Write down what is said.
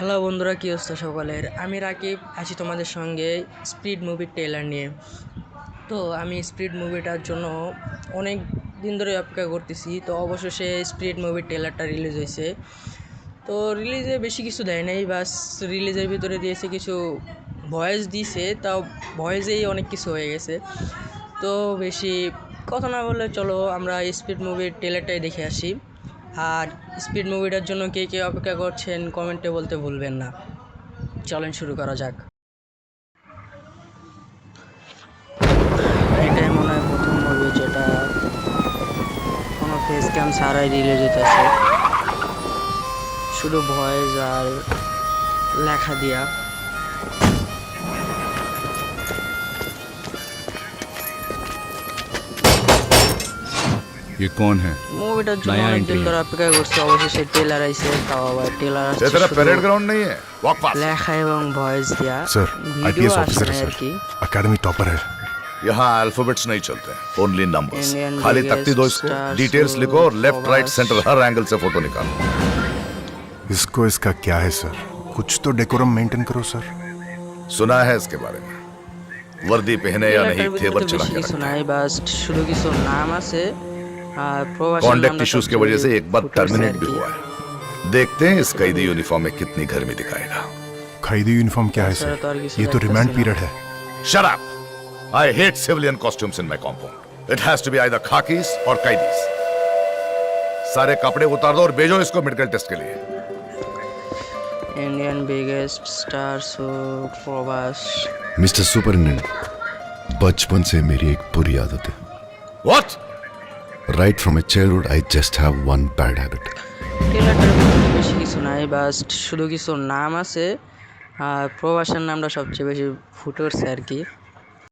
Hello বন্ধুরা, কী অবস্থা সকলের? আমি রাকিব আছি তোমাদের সঙ্গে স্পিড মুভির ট্রেলার নিয়ে। তো আমি স্পিড মুভিটার জন্য অনেক দিন ধরে অপেক্ষা করতেছি। তো অবশেষে স্পিড মুভির ট্রেলারটা রিলিজ হয়েছে। তো রিলিজে বেশি কিছু দেয় নাই, বাস রিলিজের ভিতরে দিয়েছে কিছু ভয়েস দিয়েছে, তাও ভয়েসেই অনেক কিছু হয়ে গেছে। তো বেশি কথা না বললে চলো আমরা স্পিড মুভির ট্রেলারটাই দেখে আসি। আর স্পিড মুভিটার জন্য কে কে অপেক্ষা করছেন কমেন্টে বলতে ভুলবেন না। চলেন শুরু করা যাক। এটাই মনে হয় প্রথম মুভি যেটা কোনো ফেস ক্যাম ছাড়াই রিলিজ হইতেছে, শুধু ভয়েস আর লেখা দিয়া। ये कौन है? মুভিটার জন্য অনেকদিন ধরে অপেক্ষা করছে, অবশেষে ট্রেলার আইছে। তাও আবার ট্রেলার ये तेरा परेड ग्राउंड नहीं है, वॉक पास। লেখা এবং ভয়েস দিয়া। सर ভিডিও आईपीएस আসে ऑफिसर না है আর কি। सर एकेडमी टॉपर है। यहाँ अल्फाबेट्स नहीं चलते, ओनली नंबर्स। Indian खाली biggest तख्ती दो इसको, stars डिटेल्स लिखो और लेफ्ट राइट Fobas। सेंटर हर एंगल से फोटो निकालो। इसको इसका क्या है सर? कुछ तो डेकोरम मेंटेन करो सर। सुना है इसके बारे में, वर्दी पहने या नहीं ট্রেলারটার तेवर ভিতরে चढ़ा বেশি के কিছু रखते নাই, हैं। বাস শুধু কিছু নাম আছে আর প্রবাসী कॉन्डक्ट इश्यूज की वजह से एक बार टर्मिनेट भी की। हुआ है। देखते हैं इस कैदी यूनिफॉर्म में कितनी गर्मी दिखाएगा। खरीदी यूनिफॉर्म क्या है सर, तो और सर? किसी ये तो का रिमांड कैसे पीरियड है। Shut up! I hate civilian costumes in my compound. It has to be either khakis or kaidis. सारे कपड़े उतार दो और भेजो इसको मेडिकल टेस्ट के लिए। इंडियन बिगेस्ट स्टार्स प्रवास। मिस्टर सुपरिटेंडेंट, बचपन से मेरी एक बुरी आदत है। What? Right from my childhood I just have one bad habit. ট্রেলারটার ভিতরে বেশি কিছু নাই, বাস শুধু কিছু নাম আছে আর প্রবাসের নামটা সবচেয়ে বেশি ফুটে উঠছে আর কি।